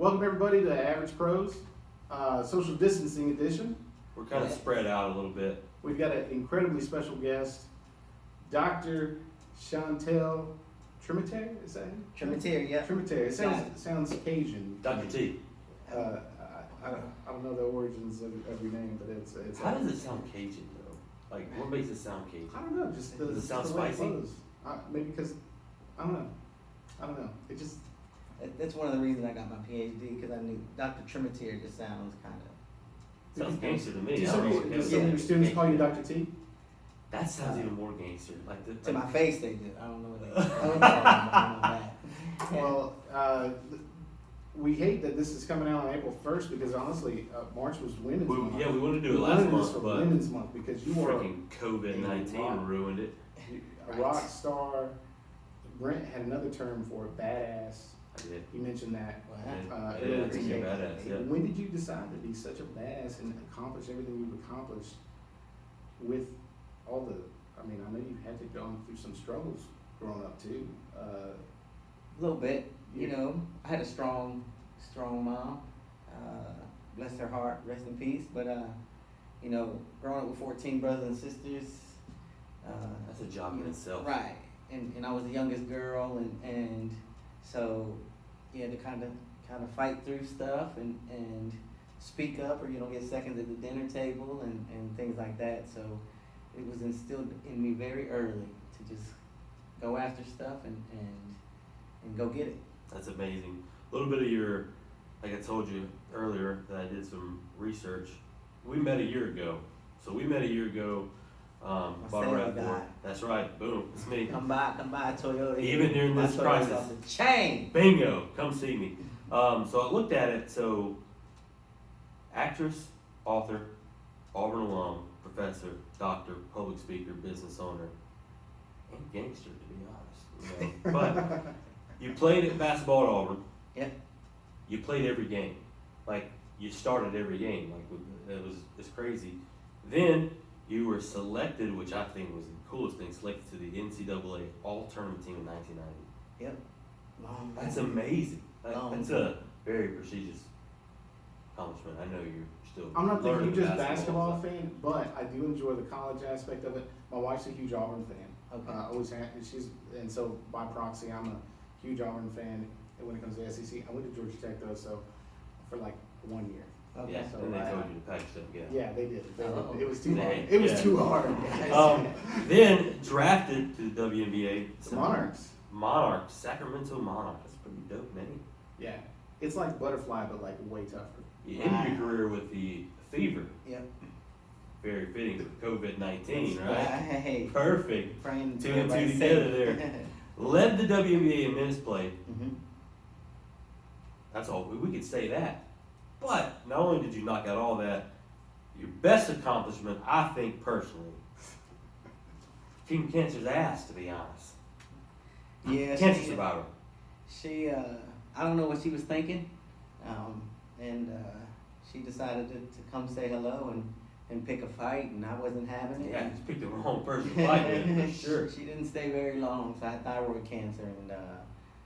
Welcome everybody to Average Pros, social distancing edition. We're kind of spread out a little bit. We've got an incredibly special guest, Dr. Chantel Tremitiere, is that him? Tremitiere, yeah. Tremitiere, it sounds Cajun. Dr. T, I don't know the origins of your name, but it's. how does it sound Cajun though? Like, what makes it sound Cajun? I don't know, just the, Does it sound just the way it spicy? flows. Maybe because, I don't know, it just. That's one of the reasons I got my PhD, because I knew Dr. Tremitiere just sounds kind of. Sounds gangster to me. Do I don't know what some gangster of your is. students call you Dr. T? That sounds even more gangster. Like the To my face, they do. I don't know what they. I don't know that. Well, we hate that this is coming out on April 1st because honestly, March was Women's Month. Yeah, we wanted to do it We last wanted this month, for but Women's Month because you were freaking COVID-19 ruined it. a rock star. Brent had another term for it, badass. I did. He mentioned that. Yeah, earlier I think today. you're badass, yeah. When did you decide to be such a badass and accomplish everything you've accomplished with all the, I mean, I know you had to go through some struggles growing up too. A little bit, you know. I had a strong mom. Bless her heart, rest in peace. But you know, growing up with 14 brothers and sisters. That's a job in itself. Right, and I was the youngest girl, and so you had to kind of fight through stuff and speak up, or you don't get seconds at the dinner table and things like that. So it was instilled in me very early to just go after stuff and go get it. That's amazing. A little bit of your, like I told you earlier that I did some research. We met a year ago. So we met a year ago. Bought a sales RAV4. guy. That's right. Boom. It's me. Come by, Toyota. Even during My this Toyota's crisis. off the chain. Bingo. Come see me. So I looked at it. So actress, author, Auburn alum, professor, doctor, public speaker, business owner, and gangster to be honest. You know? But you played at basketball at Auburn. Yeah. You played every game. Like you started every game. Like it's crazy. Then you were selected, which I think was the coolest thing, selected to the NCAA All-Tournament team in 1990. Yep. Long That's time. amazing. Long That's a very prestigious accomplishment. I know you're still. I'm not the learning hugest basketball stuff. fan, but I do enjoy the college aspect of it. My wife's a huge Auburn fan. Okay. Always had, and so by proxy, I'm a huge Auburn fan when it comes to SEC. I went to Georgia Tech though, so for like 1 year. Okay. Yeah, So and they I- told you to pack stuff together. Yeah, they did. Oh. It was too hard. Hey, It was yeah. too hard. Then drafted to the WNBA. The Monarchs. Monarchs, Sacramento Monarchs. That's a pretty dope name. Yeah, it's like Butterfly, but like way tougher. You ended your career with the Fever. Yep. Very fitting for COVID-19, right? Hey. Perfect. Praying Two and two everybody's together safe. Led the WNBA in minutes played. Mhm. That's all. We could say that. But not only did you knock out all that, your best accomplishment, I think personally, kicking cancer's ass, to be honest. Yeah. Cancer she- survivor. She, I don't know what she was thinking, and she decided to come say hello and pick a fight, and I wasn't having it. Yeah, you just picked the wrong person to fight with, for sure. She didn't stay very long, so I had thyroid cancer, and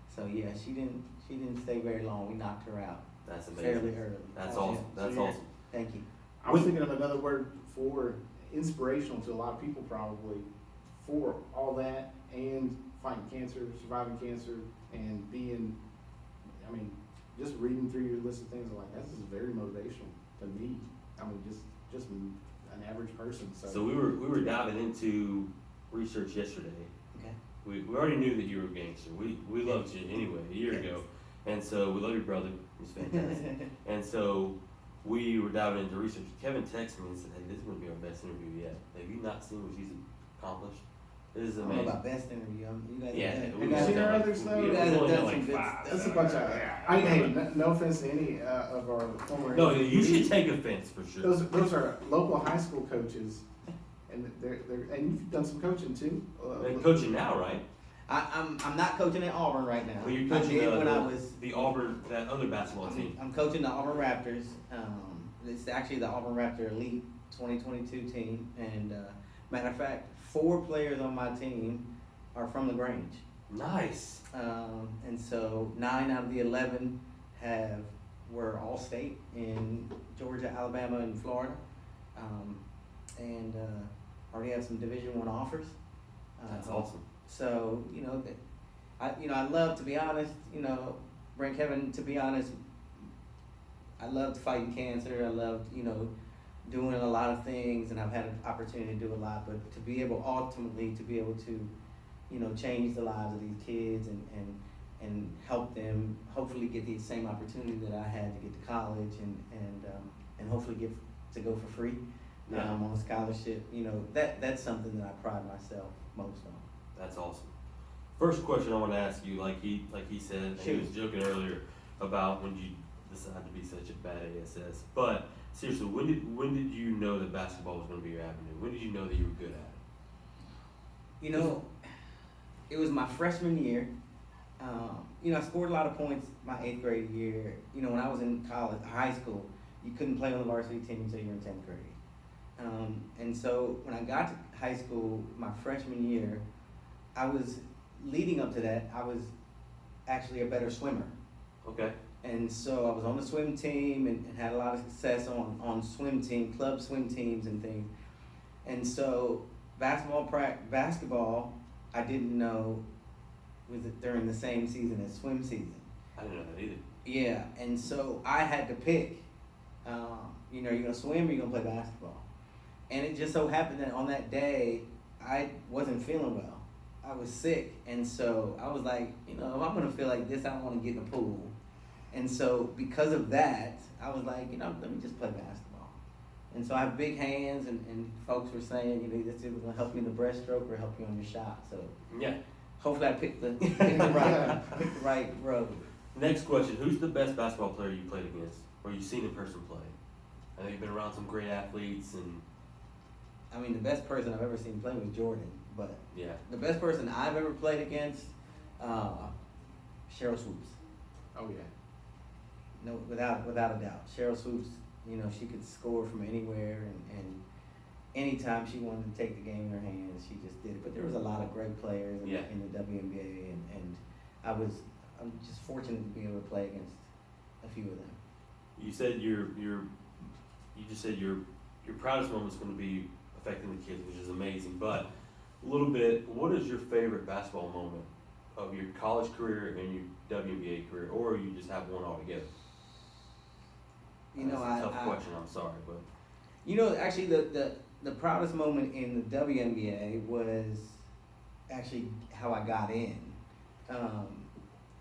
so yeah, she didn't stay very long. We knocked her out That's amazing. fairly early. That's Oh, awesome. yeah. That's So you're- awesome. Thank you. I was thinking of another word for inspirational to a lot of people probably for all that and fighting cancer, surviving cancer, and being, I mean, just reading through your list of things, I'm like, this is very motivational to me. I mean, just an average person. So we were diving into research yesterday. Okay. We already knew that you were a gangster. We loved you anyway a year ago, and so we love your brother. He's fantastic. And so we were diving into research. Kevin texted me and said, "Hey, this is going to be our best interview yet. Have you not seen what she's accomplished? This is I don't know amazing." about best interview. You guys Yeah, have done, we you guys seen have her done- others, though? You guys have Only done like some good five. stuff. That's a bunch of, hey, no offense to any of our former. No, you employees. should take offense for sure. Those are local high school coaches, and they're and you've done some coaching too. They're coaching now, right? I'm not coaching at Auburn right now. Well, you're I coaching did when I was. the Auburn, that other basketball team. I'm coaching the Auburn Raptors. It's actually the Auburn Raptor Elite 2022 team, and matter of fact, 4 players on my team are from the Grange. Nice. And so 9 out of the 11 have were all state in Georgia, Alabama, and Florida, and already have some Division I offers. That's awesome. So I love, to be honest, Brent Kevin, to be honest, I loved fighting cancer. I loved doing a lot of things, and I've had an opportunity to do a lot. But to be able to change the lives of these kids and help them hopefully get the same opportunity that I had to get to college and hopefully get to go for free on a scholarship. That's something that I pride myself most on. That's awesome. First question I want to ask you, like he said, and he was joking earlier about when you decided to be such a bad ASS. But seriously, when did you know that basketball was going to be your avenue? When did you know that you were good at it? It was my freshman year. I scored a lot of points my 8th grade year. When I was in college, high school, you couldn't play on the varsity team until you were in 10th grade. And so when I got to high school, my freshman year, leading up to that, I was actually a better swimmer. Okay. And so I was on the swim team and had a lot of success on club swim teams and things. And so basketball, I didn't know was during the same season as swim season. I didn't know that either. Yeah, and so I had to pick, you're going to swim or you're going to play basketball. And it just so happened that on that day, I wasn't feeling well. I was sick, and so I was like, if I'm going to feel like this, I don't want to get in the pool. And so because of that, I was like, let me just play basketball. And so I have big hands, and folks were saying, this is going to help you in the breaststroke or help you on your shot. So yeah, hopefully I picked the right road. Next question: who's the best basketball player you played against, or you've seen in person play? I know you've been around some great athletes, and the best person I've ever seen play was Jordan, but yeah, the best person I've ever played against, Cheryl Swoops. Oh yeah. No, without a doubt. Cheryl Swoops, she could score from anywhere, and anytime she wanted to take the game in her hands, she just did it. But there was a lot of great players in the WNBA, and I'm just fortunate to be able to play against a few of them. You said you just said your proudest moment is going to be affecting the kids, which is amazing. But a little bit, what is your favorite basketball moment of your college career and your WNBA career, or you just have one altogether? That's a tough question. I'm sorry, but actually, the proudest moment in the WNBA was actually how I got in.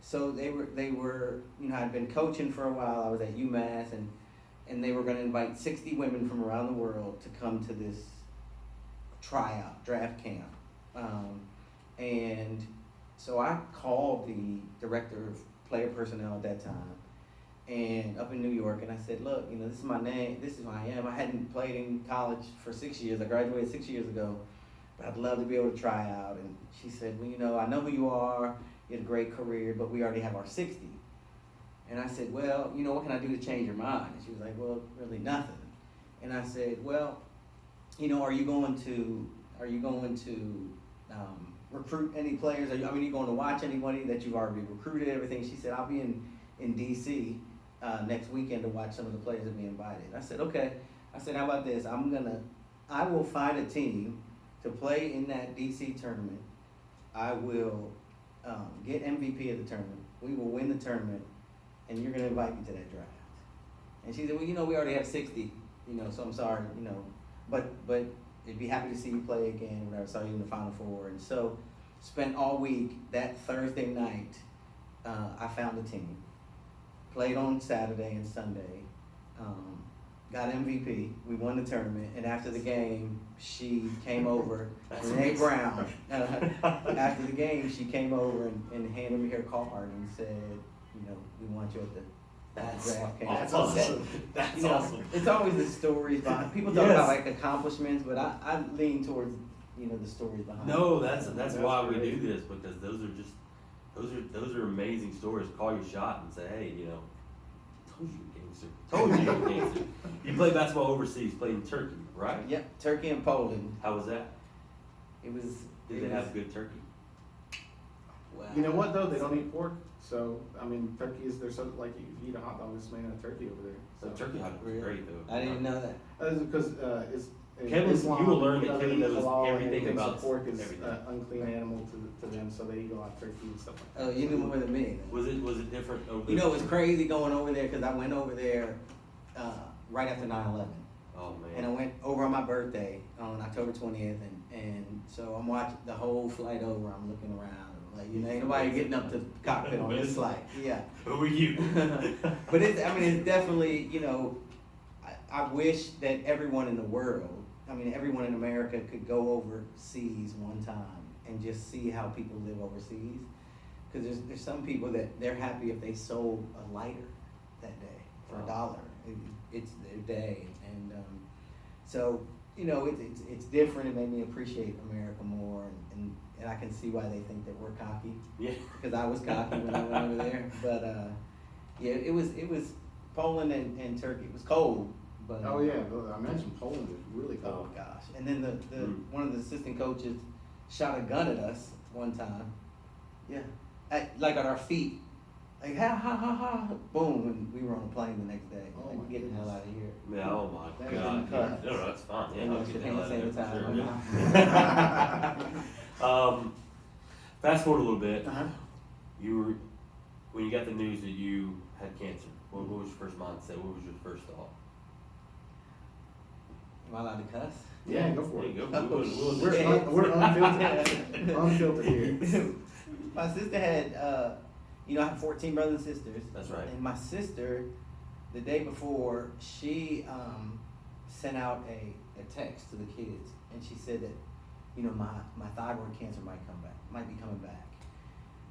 So they were I'd been coaching for a while. I was at UMass, and they were going to invite 60 women from around the world to come to this draft camp. And so I called the director of player personnel at that time, and up in New York, and I said, look, this is my name, this is who I am. I hadn't played in college for 6 years. I graduated 6 years ago, but I'd love to be able to try out. And she said, well, I know who you are. You had a great career, but we already have our 60. And I said, well, what can I do to change your mind? And she was like, well, really nothing. And I said, well, are you going to recruit any players? Are you going to watch anybody that you've already recruited, everything? She said, I'll be in D.C. Next weekend to watch some of the players that be invited. I said, okay. I said, how about this? I will find a team to play in that D.C. tournament. I will get MVP of the tournament. We will win the tournament, and you're going to invite me to that draft. And she said, well, we already have 60, so I'm sorry, but I'd be happy to see you play again, whatever. Saw you in the Final Four. And so spent all week, that Thursday night, I found a team. Played on Saturday and Sunday. Got MVP. We won the tournament. And after the game, she came over. Renee Brown. After the game, she came over and handed me her card and said, we want you at the draft camp. That's awesome. That's awesome. It's always the stories behind. People talk about like accomplishments, but I lean towards the stories behind. No, that's why we do this, because those are amazing stories. Call your shot and say, hey, told you you're a gangster. Told you you're a gangster. You played basketball overseas, played in Turkey, right? Yep, Turkey and Poland. How was that? It was. Did they have good turkey? Wow. You know what though? They don't eat pork, so I mean, turkey is there's something like if you eat a hot dog, it's made out of turkey over there. So turkey hot dog Really? is great though. I didn't even know that. Because it's Kevin, you will learn that they Kevin eat knows halal and everything so about pork is everything. unclean animal to them, so they eat a lot of turkey and stuff like that. Oh, you knew more than me. Was it different over You know, it was crazy going over there because I went over there right after 9/11. Oh And I man. went over on my birthday on October 20th, and so I'm watching the whole flight over. I'm looking around, like, you know, ain't nobody getting up to the cockpit on this flight. Yeah. Who were you? But it's definitely, you know, I wish that everyone in the world, everyone in America could go overseas one time and just see how people live overseas. Because there's some people that they're happy if they sold a lighter that day for $1. It's their day, and so you know it's different. It made me appreciate America more, and I can see why they think that we're cocky. Yeah. Because I was cocky when I went over there, but yeah, it was Poland and Turkey. It was cold, but Oh yeah, I mentioned Poland is really oh cold. gosh! And then the one of the assistant coaches shot a gun at us one time. Yeah, like at our feet. Like ha, boom, and we were on a plane the next day. Oh like, my get the hell out of here. Yeah, oh my That god. didn't cut. No, that's fine. Yeah, You know, I'll get the hand hell out of there sanitizer. for sure. Fast forward a little bit. Uh-huh. When you got the news that you had cancer, what was your first mindset? What was your first thought? Am I allowed to cuss? Yeah, go for There it. you go. We're unfiltered. Unfiltered here. My sister had, I have 14 brothers and sisters. That's right. And my sister, the day before, she sent out a text to the kids, and she said that, my thyroid cancer might be coming back.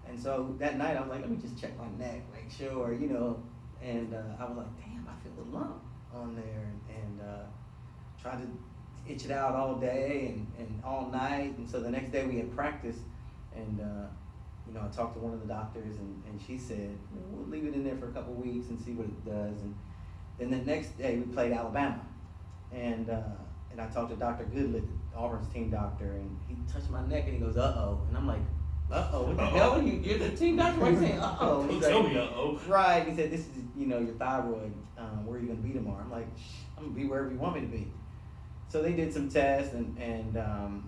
And so that night I was like, let me just check my neck, make sure, and I was like, damn, I feel a lump on there, and tried to itch it out all day and all night. And so the next day we had practice, and I talked to one of the doctors, and she said, we'll leave it in there for a couple weeks and see what it does. And then the next day we played Alabama, and I talked to Dr. Goodlett, Auburn's team doctor, and he touched my neck and he goes, uh-oh. And I'm like, uh-oh, what the hell are you? You're the team doctor? Why are you saying uh-oh? Don't He's tell like, me uh-oh. right. He said, this is, your thyroid. Where are you going to be tomorrow? I'm like, I'm going to be wherever you want me to be. So they did some tests, and then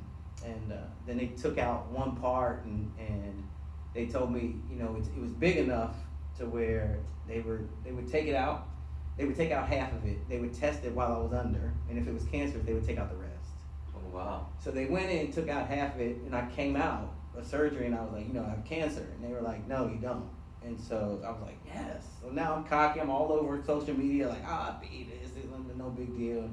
they took out one part, and they told me, it was big enough to where they would take it out. They would take out half of it. They would test it while I was under, and if it was cancerous, they would take out the rest. Oh wow. So they went in, took out half of it, and I came out of surgery, and I was like, I have cancer, and they were like, no, you don't. And so I was like, yes. So now I'm cocky. I'm all over social media, like, I beat this. It's no big deal.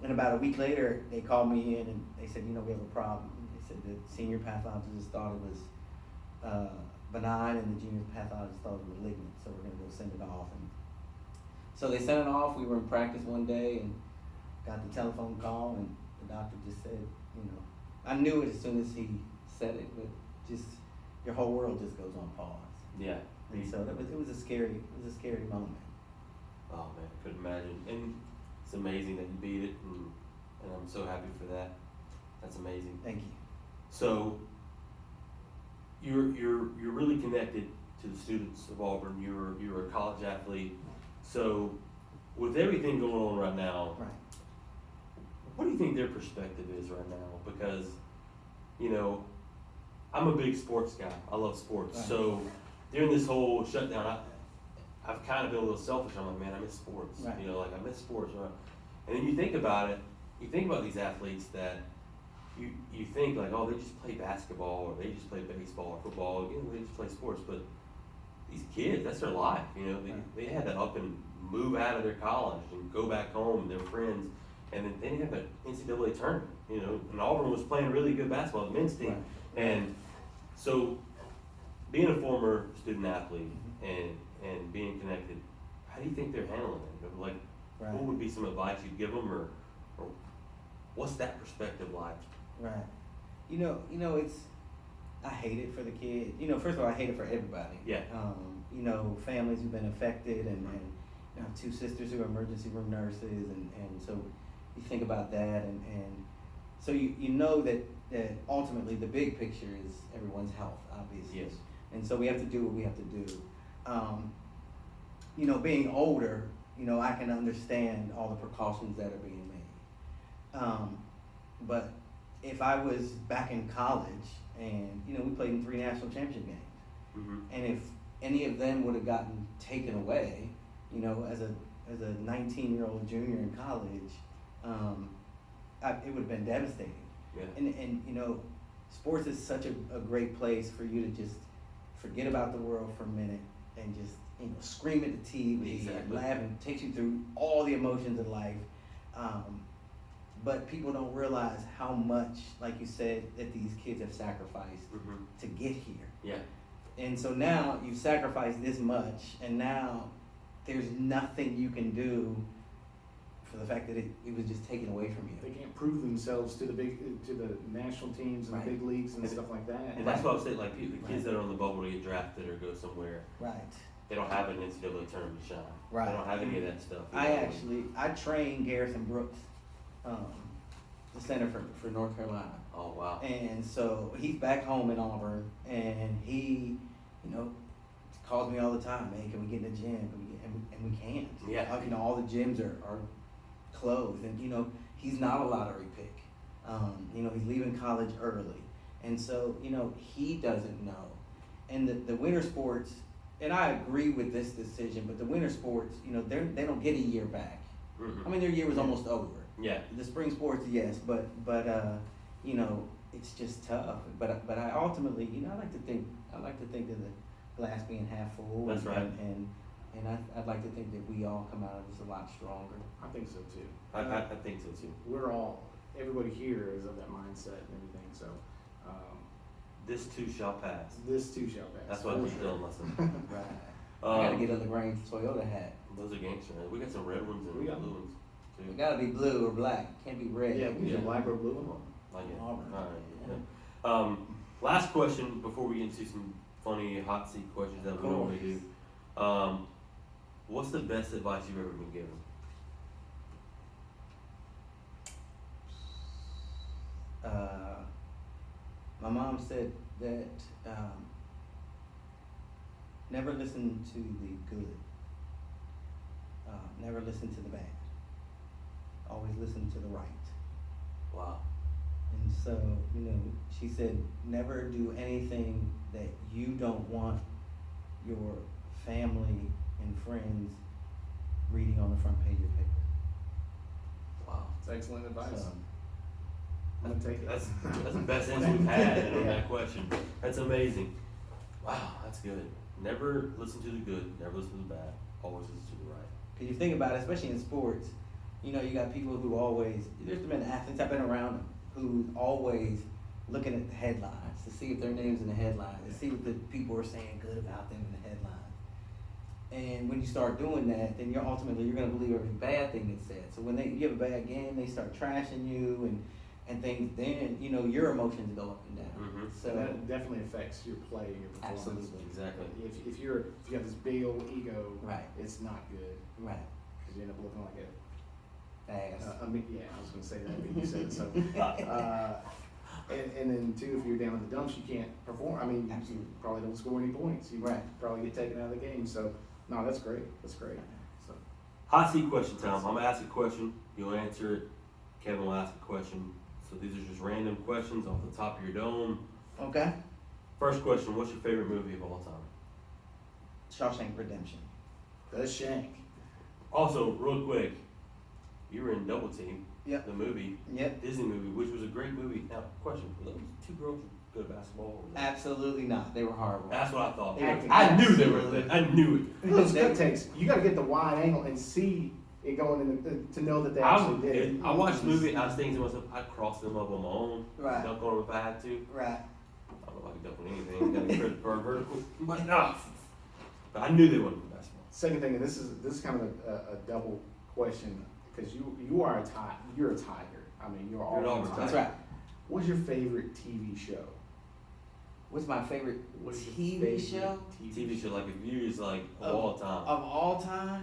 And about a week later, they called me in, and they said, we have a problem. They said the senior pathologist thought it was benign, and the junior pathologist thought it was malignant. So we're going to go send it off. And so they sent it off. We were in practice one day and got the telephone call, and the doctor just said, I knew it as soon as he said it, but just your whole world just goes on pause. Yeah. And so it was a scary moment. Oh man, I couldn't imagine. And it's amazing that you beat it, and I'm so happy for that. That's amazing. Thank you. So you're really connected to the students of Auburn. You're a college athlete. So with everything going on right now, Right. what do you think their perspective is right now? Because, I'm a big sports guy. I love sports. Right. So during this whole shutdown, I've kind of been a little selfish. I'm like, man, I miss sports. Right. I miss sports. Right? And then you think about it. You think about these athletes that you think like, oh, they just play basketball or they just play baseball or football. They just play sports. But these kids, that's their life. They had to up and move out of their college and go back home, their friends. And then they didn't have an NCAA tournament, and Auburn was playing really good basketball, the men's team. Right. And so being a former student athlete and being connected, how do you think they're handling it? Like, Right. what would be some advice you'd give them, or what's that perspective like? Right. I hate it for the kid. First of all, I hate it for everybody. Yeah. Families who've been affected, and I have two sisters who are emergency room nurses, and so you think about that, and so you know that that ultimately the big picture is everyone's health, obviously. Yes. And so we have to do what we have to do. You know, being older, you know, I can understand all the precautions that are being made. But if I was back in college and, you know, we played in 3 national championship games, Mm-hmm. and if any of them would have gotten taken away, you know, as a 19-year-old junior in college, it would have been devastating. Yeah. And you know, sports is such a great place for you to just forget about the world for a minute and just, you know, scream at the TV, Exactly. laugh, and takes you through all the emotions of life. But people don't realize how much, like you said, that these kids have sacrificed Mm-hmm. to get here. Yeah. And so now you've sacrificed this much, and now there's nothing you can do for the fact that it was just taken away from They you. can't prove themselves to the national teams and Right. the big leagues and And- stuff like that. And that's what I was saying, like, the kids Right. that are on the bubble to get drafted or go somewhere, Right. they don't have an NCAA tournament to shine. Right. They don't have any of that stuff. you know? I trained Garrison Brooks, the center for North Carolina. Oh, wow. And so he's back home in Auburn, and he, you know, calls me all the time, hey, can we get in the gym? And we can't. Yeah. You know, all the gyms are closed, and, you know, he's not a lottery pick. You know, he's leaving college early. And so, you know, he doesn't know. And the winter sports, and I agree with this decision, but the winter sports, you know, they don't get a year back. Mm-hmm. I mean, their year was almost over. Yeah. The spring sports, yes, but you know, it's just tough. But I ultimately, you know, I like to think of the glass being half full. That's right. And I'd like to think that we all come out of this a lot stronger. I think so too. I think so too. Everybody here is of that mindset and everything, so, This too shall pass. this too shall pass. That's what I for was sure. telling myself. Right. I gotta Um, get on the Grange Toyota hat. Those are gangster. Man. We got some red ones and We got- blue ones too. It gotta be blue or black. Can't be red. Yeah, we Yeah. should black or blue one. Like it. Auburn. All right. Yeah. Last question before we get into some funny hot seat questions that we normally do. What's the best advice you've ever been given? My mom said that never listen to the good, never listen to the bad, always listen to the right. Wow. And so, you know, she said never do anything that you don't want your family and friends reading on the front page of paper. Wow. It's excellent advice. So, I'm gonna take it. That's the best answer we've had on that question. That's amazing. Wow, that's good. Never listen to the good, never listen to the bad, always listen to the right. Cause you think about it, especially in sports, you know, you got people who always, there's been athletes, I've been around them, who always looking at the headlines to see if their name's in the headlines, to see what the people are saying good about them in the headlines. And when you start doing that, then you're gonna believe every bad thing that's said. So when you have a bad game, they start trashing you and things, then, you know, your emotions go up and down. Mhm. So So, that definitely affects your play and your performance. Absolutely. Exactly. If you have this big old ego, right, it's not good, right, because you end up looking like fast. I was gonna say that, but you said it, so. And then too, if you're down in the dumps, you can't perform, I mean, you Absolutely. probably don't score any points, you Right. probably get taken out of the game, so, no, that's great, so. Hot seat question time. I'm gonna ask a question, you'll answer it. Kevin will ask a question. So these are just random questions off the top of your dome. Okay. First question, what's your favorite movie of all time? Shawshank Redemption. The Shank. Also, real quick, you were in Double Team, Yep. the movie, Yep. Disney movie, which was a great movie. Now, question, were those two girls good at basketball? Absolutely not. They were horrible. That's what I thought. Acting. I knew they were good. I knew it. Those cut takes, you gotta get the wide angle and see it going in to know that they actually did it. I watched the movie and I was thinking to myself, I'd cross them up on my own, Right. dunk on them if I had to. Right. I don't know if I could dunk on anything, got a credit for vertical, but no. But I knew they wasn't good basketball. Second thing, and this is kind of a double question, because you're a tiger. I mean, you're all You're an Auburn tiger. That's right. What's your favorite TV show? What's my favorite What's your TV favorite show? TV show, like if you is like of Of- all time. Of all time?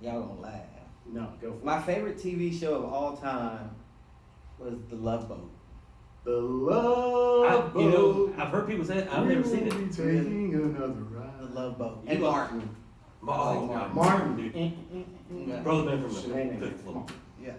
Y'all gonna laugh. No, go for My it. favorite TV show of all time was The Love Boat. The Love You know, Boat. I've heard people say it. I've never seen We'll it. be taking another The ride. Love Boat. You And like- Martin. Oh, God, Martin. dude. Yeah. Brother man from the Shenanigans. fifth Come floor. on. Yeah.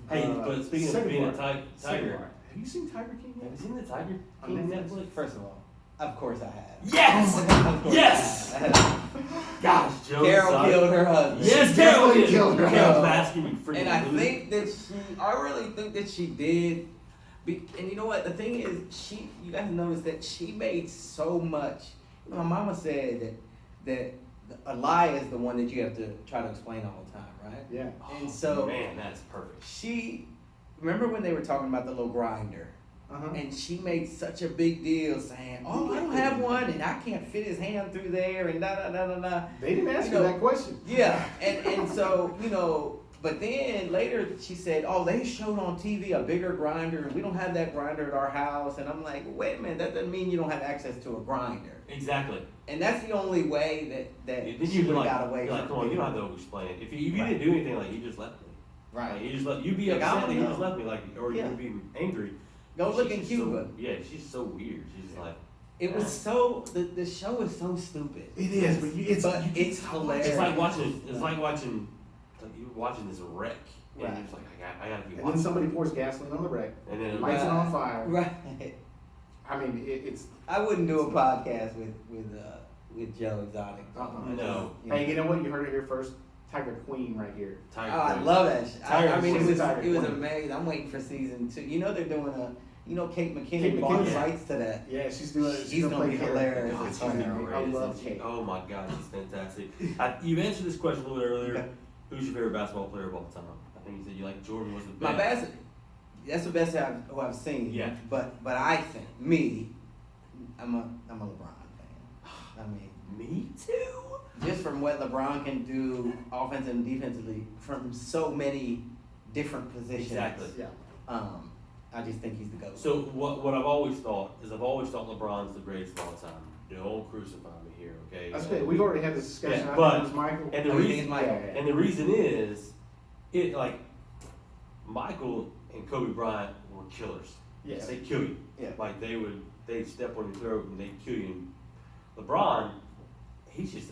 Hey, but speaking of second being a part. Second tiger, part. Have you seen Tiger King have yet? you seen the Tiger On King Netflix? Netflix? First of all, of course I have. Yes! Of course Yes! I have. Gosh, Joe. Carol son. killed her husband. Yes, She Carol definitely did. killed her Carol husband. Baskin, you freaking And I loser. think that I really think that she did. And you know what? The thing is, you guys notice that she made so much. You know, my mama said that a lie is the one that you have to try to explain all the time, right? Yeah. And so man, that's perfect. remember when they were talking about the little grinder? Uh-huh. And she made such a big deal saying, "Oh, I don't have one, and I can't fit his hand through there, and da da da da da." They didn't ask You her know, that question. Yeah, and so but then later she said, "Oh, they showed on TV a bigger grinder, and we don't have that grinder at our house." And I'm like, "Wait a minute, that doesn't mean you don't have access to a grinder." Exactly. And that's the only way that Then she you'd be would like, have got away you're from like, come on, it. you don't have to explain it. If you Right. didn't do anything, like, you just left me. Like, Right. you just you'd be Like, I upset don't that you know. just left me, like, or Yeah. you'd be angry. Go look She's in just Cuba. So, yeah, she's so weird. She's like, It was so the show is so stupid. It is, but it's it's hilarious. it's like watching you're watching this wreck, and Right. you're just like, I gotta be And then watching. somebody pours gasoline on the wreck, And then lights it on fire. Right. I mean, it's. I wouldn't do a podcast with Joe Exotic. Uh-uh. No. Hey, you know what? You heard it here first. Tiger Queen right here. Tiger Oh, I Queen. love that. I mean, She's a Tiger it was Queen. amazing. I'm waiting for season 2. You know they're doing Kate McKinnon Kate bought McKinnon. rights to that. Yeah, she's doing it. She's gonna be play hilarious. God, It's she's funny. great, I isn't love she? Kate. Oh my God, she's fantastic. You answered this question a little bit earlier. Okay. Who's your favorite basketball player of all time? I think you said you like Jordan was the My best. best. That's the best who I've seen. Yeah. But I think I'm a LeBron fan. I mean, Me too. just from what LeBron can do offensively and defensively from so many different positions. Exactly. Yeah. I just think he's the GOAT. So what I've always thought is LeBron's the greatest of all time. Don't crucify me here, okay? That's good. We've already had this discussion. Yeah, I but- think it was Michael. and the Oh, you reason- think it's Michael? Yeah, yeah. And the reason is, Michael and Kobe Bryant were killers. Yes. They kill you. Yeah. Like they'd step on your throat and they'd kill you. LeBron, he's just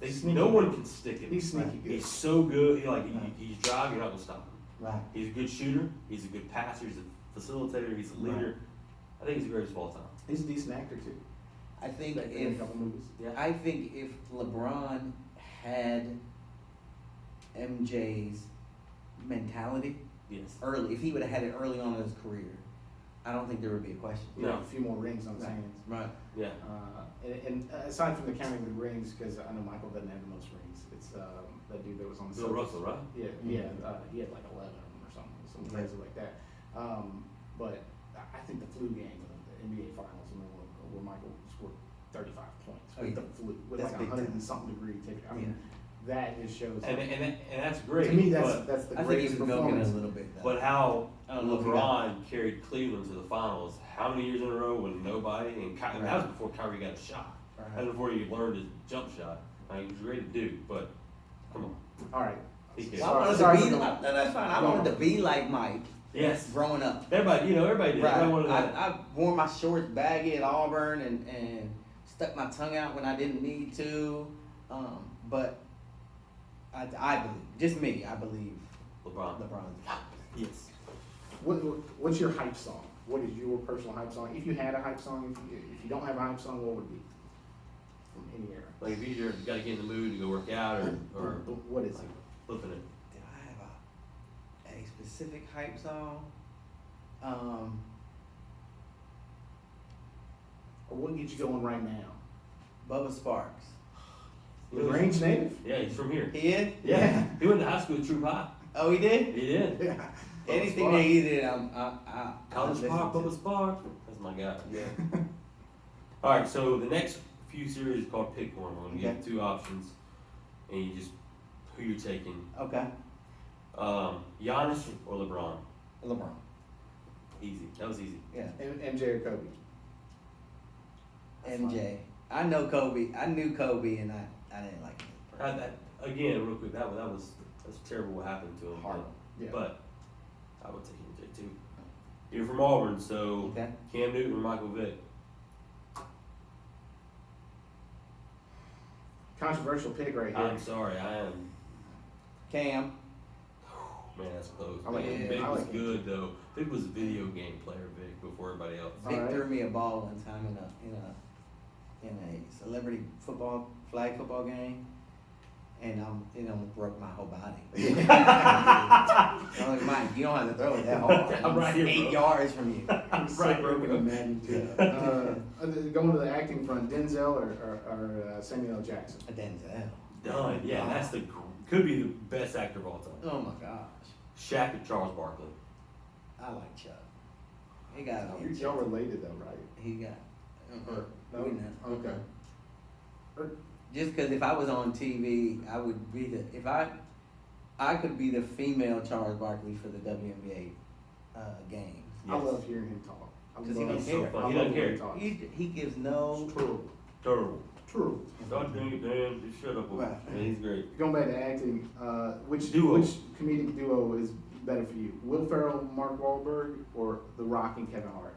Sneaky. no one can stick him. He's sneaky good. He's so good. He's driving, you're not gonna stop him. Right. He's a good shooter. He's a good passer. He's a facilitator. He's a leader. Right. I think he's the greatest of all time. He's a decent actor too. I think Acted in a if couple movies. Yeah. I think if LeBron had MJ's mentality Yes. early, if he would have had it early on in his career, I don't think there would be a question. You know, No. a few more rings on his Right. hands. Right. Yeah. And aside from the counting of the rings, because I know Michael doesn't have the most rings. It's that dude that was on the Bill Celtics. Russell, right? Yeah, he had like 11 or something Yeah. crazy like that. But I think the flu game of the NBA Finals, where Michael scored 35 points Oh, with yeah. the flu, with That's like big 100 time. and something degree temperature. I mean, that just shows. And that's great. to me, but, that's the I think greatest he's milking performance. a little bit. Though. but how I don't know if he LeBron carried Cleveland to the finals how many years in a row with nobody? And that was Right. before Kyrie got a shot. Right. That was before he learned his jump shot. He was ready to do, but come on. All right. He can. Well, I wanted Sorry to for be. going- No, that's fine. I wanted to be like Mike. Yes. Growing up. Everybody did. Right. Everybody wanted that. I wore my shorts baggy at Auburn and stuck my tongue out when I didn't need to. But I believe, just me, I believe LeBron. LeBron's. Yes. What's your hype song? What is your personal hype song? If you had a hype song, if you don't have a hype song, what would it be? From any era. Like if you got to get in the mood to go work out or What is it? flipping it. Did I have a specific hype song? Or what gets you going right now? Bubba Sparks. LaGrange native? Yeah, he's from here. He is? Yeah. He went to high school at Troop High. Oh, he did? He did. Yeah. Anything that he did, I College listen Park, to. Bubba Spark. That's my guy. Yeah. All right, so the next few series is called Pick One. I'm gonna give Okay. you 2 options, and you just who you're taking. Okay. Giannis or LeBron. LeBron. Easy. That was easy. Yeah. MJ or Kobe? That's MJ. I know Kobe. I knew Kobe, and I didn't like him. Again, real quick, that's terrible what happened to him. Horrible. Yeah. But I would take MJ too. You're from Auburn, so Okay. Cam Newton or Michael Vick? Controversial pick right here. I'm sorry, I am. Cam. Man, that's close. I like Man, it. Vic I was like it. good though. Vic was a video game player, Vic, before everybody else. Vic Alright. threw me a ball one time in a celebrity flag football game, and it almost broke my whole body. I'm like, Mike, you don't have to throw it that hard. I'm right here, 8 bro. yards from you. It's so broken in Madden too. Going to the acting front, Denzel or Samuel L. Jackson. A Denzel. Done. Yeah, that's could be the best actor of all time. Oh my gosh. Shaq or Charles Barkley? I like Chuck. He got it. Y'all related though, right? He got. Or- We not. Okay. Just because if I was on TV, I would be I could be the female Charles Barkley for the WNBA games. I love hearing him talk. I 'Cause he love- don't care. I He love doesn't when care. he talks. He gives no. True. Terrible. True. God dang it, Dan. Just shut up. Right. Man, he's great. Going back to acting, which Duo. which comedic duo is better for you? Will Ferrell, Mark Wahlberg, or The Rock and Kevin Hart?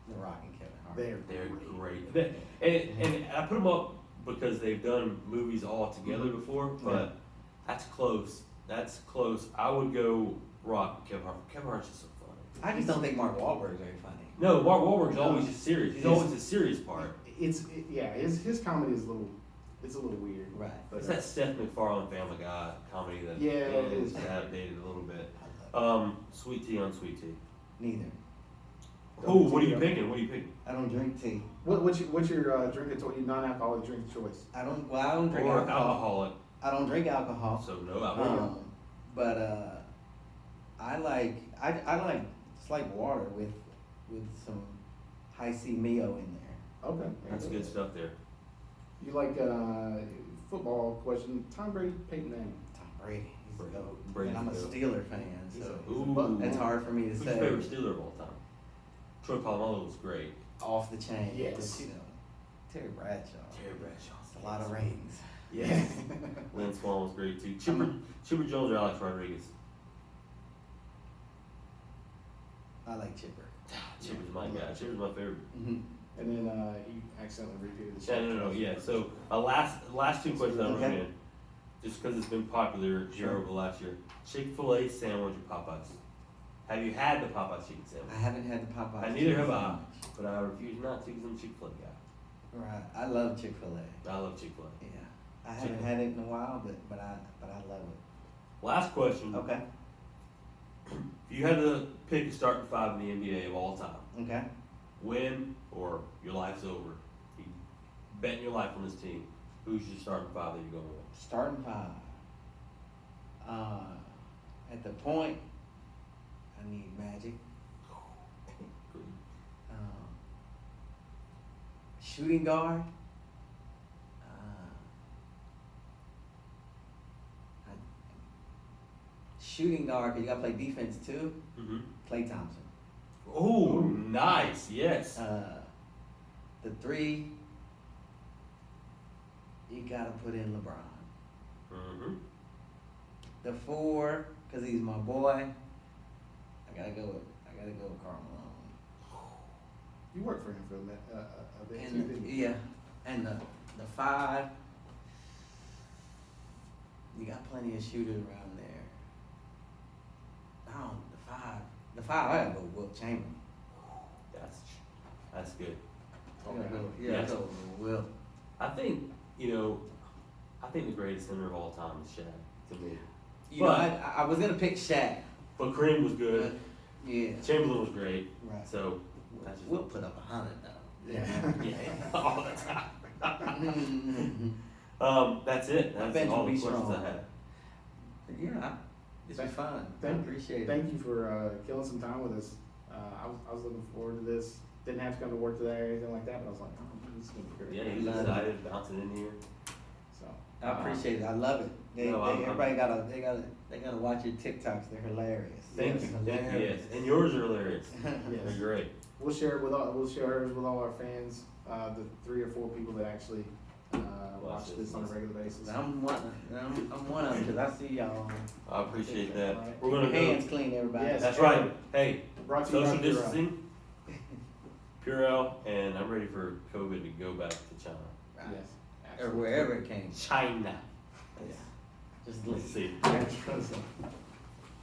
The Rock and Kevin Hart. They're great. And I put them up because they've done movies all together before, but that's close. That's close. I would go Rock and Kevin Hart. Kevin Hart's just so funny. I just don't think Mark Wahlberg is very funny. No, Mark Wahlberg's always just serious. He's always the serious part. His comedy is a little weird. Right. But, It's that Seth MacFarlane Family Guy comedy that Yeah, it is. outdated a little bit. I love Sweet tea on sweet tea. it. Neither. Ooh, what are you picking? What are you picking? I don't drink tea. what's your drink of choice? Non-alcoholic drink of choice? I don't drink Or alcohol. alcoholic. I don't drink alcohol. So no alcohol. But I like just like water with some high C Mio in there. Okay. That's good stuff there. You like football question? Tom Brady, Peyton Manning. Tom Brady, he's the goat. Brady's And I'm a the goat. Steeler fan, He's so a Ooh. buck. that's hard for me to Who's say. your favorite Steeler of all time? Troy Polamalu was great. Off the chain. Yes. But, Terry Bradshaw. Terry Bradshaw. It's a lot of rings. Yeah. Lynn Swan was great too. Chipper Jones or Alex Rodriguez? I like Chipper. Chipper's my guy. Chipper's my favorite. Mm-hmm. And then you accidentally repeated the No. Yeah. So last two questions I wrote Okay. in, just because it's been popular here over the last year. Chick-fil-A sandwich or Popeyes? Have you had the Popeyes chicken sandwich? I haven't had the Popeyes. I neither have chicken I, sandwich. but I refuse not to because I'm a Chick-fil-A guy. Right. I love Chick-fil-A. I love Chick-fil-A. Yeah. I haven't had it in a while, but I love it. Last question. Okay. If you had to pick a starting five in the NBA of all time, Okay. win or your life's over, you betting your life on this team, who's your starting five that you're going with? Starting five. At the point, I need Magic. Shooting guard. Shooting guard, 'cause you gotta play defense too. Mm-hmm. Klay Thompson. Oh, nice. Yes. The three, you gotta put in LeBron. Mm-hmm. The four, 'cause he's my boy, I gotta go with Karl Malone. You worked for him for a bit too, And didn't you? yeah, and the five, you got plenty of shooters around there. No, the five, I gotta go with Wilt Chamberlain. That's good. Yeah, Yes. I go with Wilt. I think the greatest center of all time is Shaq to me. You know, But- I was gonna pick Shaq. But Kareem was good. Yeah. Chamberlain was great. Right. So that's just Wilt put up 100 though. yeah, all the time. Mhm. That's it. I That's bet all you'll the be questions strong. I had. Yeah, this was fun. I Thank- appreciate it. Thank you for killing some time with us. I was looking forward to this. Didn't have to come to work today or anything like that, but I was like, oh, this is gonna be great. Yeah, he was Love it. excited bouncing in here. So I appreciate it. I love it. Everybody gotta watch your TikToks. They're hilarious. Thank They're you. Thank you. hilarious. Yes, and yours are hilarious. Yes. They're great. we'll share ours with all our fans. The 3 or 4 people that actually watch this on a regular basis. I'm one of them, cause I see y'all. I appreciate that. Right. We're gonna Keep your go. hands clean, everybody. Yes. That's right. Hey, Brought to you by social Purell. distancing, Purell, and I'm ready for COVID to go back to China. Right. Yes. Or wherever it came. China. Just Let's see. Absolutely.